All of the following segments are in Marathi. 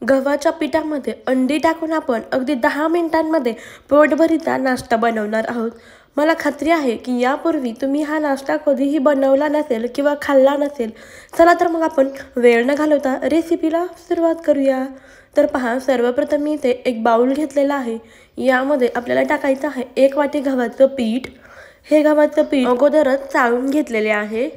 गव्हाच्या पिठामध्ये अंडी टाकून आपण अगदी 10 मिनिटांमध्ये पोटभरीचा नाश्ता बनवणार आहोत। मला खात्री आहे की यापूर्वी तुम्ही हा नाश्ता कधीही बनवला नसेल किंवा खाल्ला नसेल। चला तर मग आपण वेळ न घालवता रेसिपीला सुरुवात करूया। तर पहा, सर्वप्रथम मी इथे एक बाउल घेतलेला आहे। यामध्ये आपल्याला टाकायचं आहे 1 वाटी गव्हाचं पीठ। हे गव्हाचं पीठ अगोदरच चाळून घेतलेले आहे।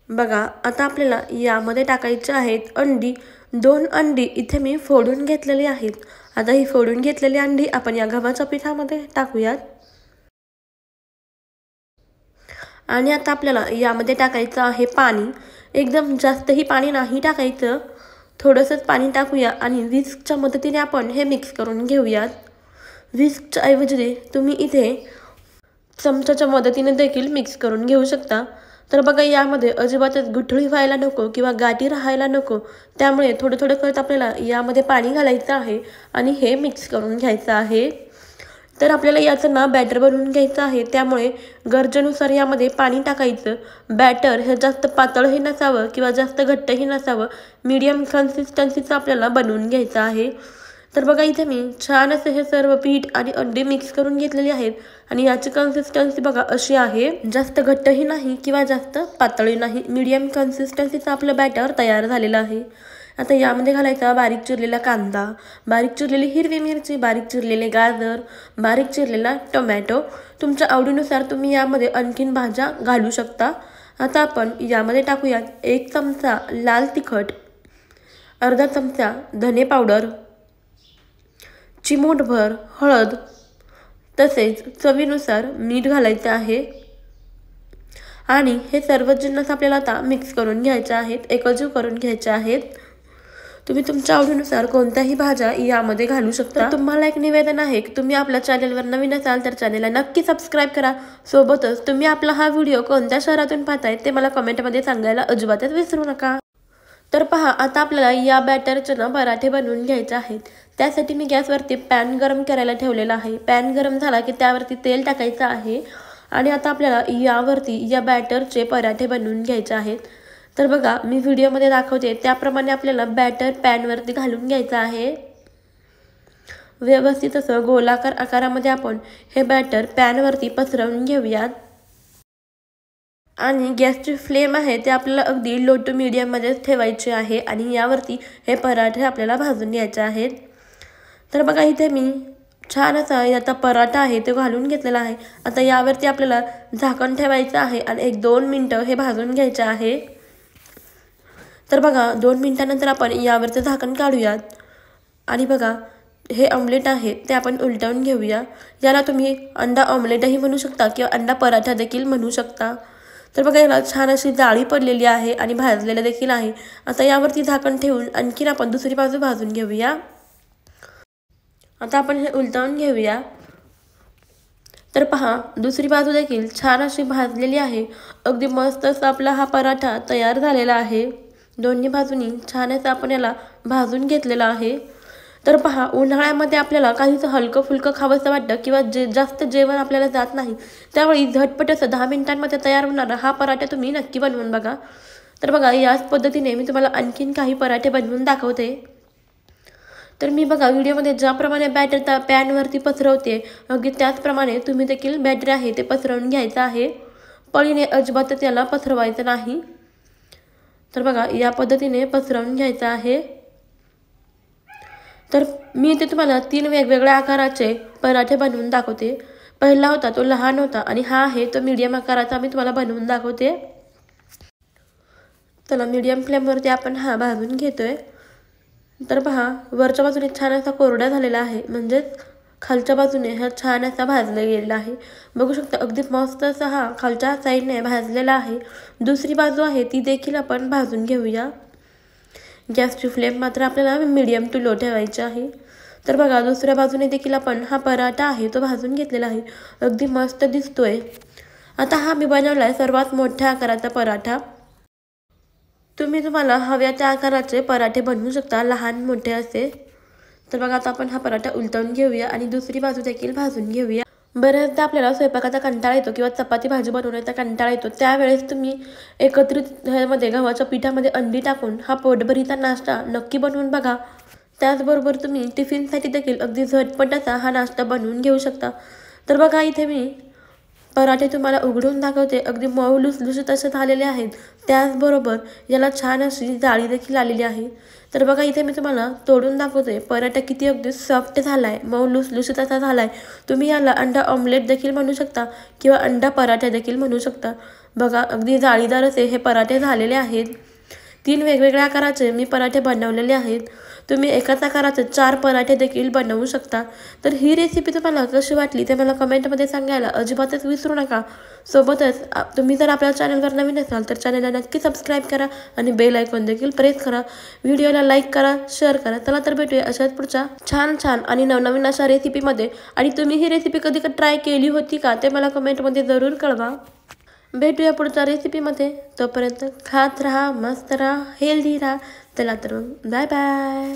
बघा, आता आपल्याला यामध्ये टाकायचे आहेत अंडी। 2 अंडी इथे मी फोडून घेतलेली आहेत। आता ही फोडून घेतलेली अंडी आपण या गव्हाच्या पिठामध्ये टाकूयात। आणि आता आपल्याला यामध्ये टाकायचं आहे पाणी। एकदम जास्तही पाणी नाही टाकायचं, थोडंसंच पाणी टाकूया आणि विस्कच्या मदतीने आपण हे मिक्स करून घेऊयात। विस्कच्या ऐवजी तुम्ही इथे चमच्याच्या मदतीने देखील मिक्स करून घेऊ शकता। तर बघा, यामध्ये अजिबातच गुठळी व्हायला नको किंवा गाठी राहायला नको, त्यामुळे थोडं थोडं करत आपल्याला यामध्ये पाणी घालायचं आहे आणि हे मिक्स करून घ्यायचं आहे। तर आपल्याला याचं ना बॅटर बनवून घ्यायचं आहे, त्यामुळे गरजेनुसार यामध्ये पाणी टाकायचं। बॅटर हे जास्त पातळही नसावं किंवा जास्त घट्टही नसावं, मीडियम कन्सिस्टन्सीचं आपल्याला बनवून घ्यायचं आहे। तर बघा, इथे मी छान असं हे सर्व पीठ आणि अंडी मिक्स करून घेतलेली आहेत आणि याची कन्सिस्टन्सी बघा अशी आहे। जास्त घट्टही नाही किंवा जास्त पातळही नाही, मीडियम कन्सिस्टन्सीचं आपलं बॅटर तयार झालेलं आहे। आता यामध्ये घालायचा बारीक चिरलेला कांदा, बारीक चिरलेली हिरवी मिरची, बारीक चिरलेले गाजर, बारीक चिरलेला टोमॅटो। तुमच्या आवडीनुसार तुम्ही यामध्ये आणखीन भाज्या घालू शकता। आता आपण यामध्ये टाकूयात 1 चमचा लाल तिखट, अर्धा चमचा धने पावडर, चिमूटभर हळद, तसेच चवीनुसार मीठ घालायचं आहे। आणि हे सर्व जिन्नस आपल्याला आता मिक्स करून घ्यायचे आहेत, एकजीव करून घ्यायचे आहेत। तुम्ही तुमच्या आवडीनुसार कोणत्याही भाज्या यामध्ये घालू शकता। तुम्हाला एक निवेदन आहे की तुम्ही आपल्या चॅनलवर नवीन असाल तर चॅनलला नक्की सबस्क्राईब करा। सोबतच तुम्ही आपला हा व्हिडिओ कोणत्या शहरातून पाहताय ते मला कमेंटमध्ये सांगायला अजिबातच विसरू नका। तर पहा, आता आपल्याला या बॅटरचे ना पराठे बनवून घ्यायचे आहेत। त्यासाठी मी गॅसवरती पॅन गरम करायला ठेवलेला आहे। पॅन गरम झाला की त्यावरती तेल टाकायचं आहे आणि आता आपल्याला यावरती या बॅटरचे पराठे बनवून घ्यायचे आहेत। तर बघा, मी व्हिडिओमध्ये दाखवते त्याप्रमाणे आपल्याला बॅटर पॅनवरती घालून घ्यायचं आहे। व्यवस्थित असं गोलाकार आकारामध्ये आपण हे बॅटर पॅनवरती पसरवून घेऊयात। आणि गॅसची फ्लेम आहे ते आपल्याला अगदी लो टू मीडियममध्येच ठेवायची आहे आणि यावरती हे पराठे आपल्याला भाजून घ्यायचे आहेत। तर बघा, इथे मी छान असा याचा पराठा आहे तो घालून घेतलेला आहे। आता यावरती आपल्याला झाकण ठेवायचं आहे आणि 1-2 मिनटं हे भाजून घ्यायचे आहे। तर बघा, 2 मिनिटांनंतर आपण यावरचं झाकण काढूयात आणि बघा, हे ऑमलेट आहे ते आपण उलटवून घेऊया। याला तुम्ही अंडा ऑमलेटही म्हणू शकता किंवा अंडा पराठा देखील म्हणू शकता। तर बघा, याला छान अशी जाळी पडलेली आहे आणि भाजलेलं देखील आहे। आता यावरती झाकण ठेवून आणखीन आपण दुसरी बाजू भाजून घेऊया। आता आपण हे उलटवून घेऊया। तर पहा, दुसरी बाजू देखील छान अशी भाजलेली आहे। अगदी मस्त असा आपला हा पराठा तयार झालेला आहे। दोन्ही बाजूनी छान असं आपण याला भाजून घेतलेलं आहे। तर पहा, उन्हाळ्यामध्ये आपल्याला काहीच हलकं फुलकं खावंसं वाटतं किंवा जास्त जेवण आपल्याला जात नाही, त्यावेळी झटपट असं 10 मिनिटांमध्ये तयार होणारा हा पराठा तुम्ही नक्की बनवून बघा। तर बघा, याच पद्धतीने मी तुम्हाला आणखीन काही पराठे बनवून दाखवते। तर मी बघा, व्हिडिओमध्ये ज्याप्रमाणे बॅटर पॅनवरती पसरवते अगदी त्याचप्रमाणे तुम्ही देखील बॅटर आहे ते पसरवून घ्यायचं आहे। पळीने अजिबातच याला पसरवायचं नाही। तर बघा, या पद्धतीने पसरवून घ्यायचं आहे। तर मी इथे तुम्हाला 3 वेगवेगळ्या आकाराचे पराठे बनवून दाखवते। पहिला होता तो लहान होता आणि हा आहे तो मीडियम आकाराचा मी तुम्हाला बनवून दाखवते। चला, मीडियम फ्लेमवरती आपण हा भाजून घेतोय। तर पहा, वरच्या बाजूने छान असा कोरडा झालेला आहे, म्हणजेच खालच्या बाजूने हा छान असा भाजला गेलेला आहे। बघू शकता, अगदी मस्त असा हा खालच्या साईडने भाजलेला आहे। दुसरी बाजू आहे ती देखील आपण भाजून घेऊया। गॅसची फ्लेम मात्र आपल्याला मीडियम टू लो ठेवायची आहे। तर बघा, दुसऱ्या बाजूने देखील आपण हा पराठा आहे तो भाजून घेतलेला आहे, अगदी मस्त दिसतोय। आता हा मी बनवलाय सर्वात मोठ्या आकाराचा पराठा। तुम्हाला हव्या त्या आकाराचे पराठे बनवू शकता, लहान मोठे असे। तर बघा, आता आपण हा पराठा उलटवून घेऊया आणि दुसरी बाजू देखील भाजून घेऊया। बऱ्याचदा आपल्याला स्वयंपाकाचा कंटाळा येतो किंवा चपाती भाजी बनवण्याचा कंटाळा येतो, त्यावेळेस तुम्ही एकत्रित ह्यामध्ये गव्हाच्या पिठामध्ये अंडी टाकून हा पोटभरीचा नाश्ता नक्की बनवून बघा। त्याचबरोबर तुम्ही टिफिनसाठी देखील अगदी झटपट असा हा नाश्ता बनवून घेऊ शकता. तर बघा इथे मी पराठे तुम्हाला उघडून दाखवते. अगदी मऊ लुसलुशीत असे झालेले आहेत. त्याचबरोबर याला छान अशी जाळी देखील आलेली आहे. तर बघा इथे मी तुम्हाला तोडून दाखवते. पराठा किती अगदी सॉफ्ट झाला आहे, मऊ लुसलुशीत असा झाला आहे. तुम्ही याला अंडा ऑमलेट देखील म्हणू शकता किंवा अंडा पराठा देखील म्हणू शकता. बघा अगदी जाळीदार असे हे पराठे झालेले आहेत. 3 वेगवेगळ्या आकाराचे मी पराठे बनवलेले आहेत. तुम्ही एकाच आकाराचे 4 पराठे देखील बनवू शकता. तर ही रेसिपी तुम्हाला कशी वाटली ते मला कमेंटमध्ये सांगायला अजिबातच विसरू नका. सोबतच तुम्ही जर आपल्या चॅनलवर नवीन असाल तर चॅनलला नक्की सबस्क्राईब करा आणि बेल आयकॉन देखील प्रेस करा. व्हिडिओला लाईक करा, शेअर करा. चला तर भेटूया अशाच पुढच्या छान छान आणि नवनवीन अशा रेसिपीमध्ये. आणि तुम्ही ही रेसिपी कधी ट्राय केली होती का ते मला कमेंटमध्ये जरूर कळवा. भेटूया पुढच्या रेसिपीमध्ये. तोपर्यंत खात राहा, मस्त राहा, हेल्दी राहा. चला तर मग बाय बाय.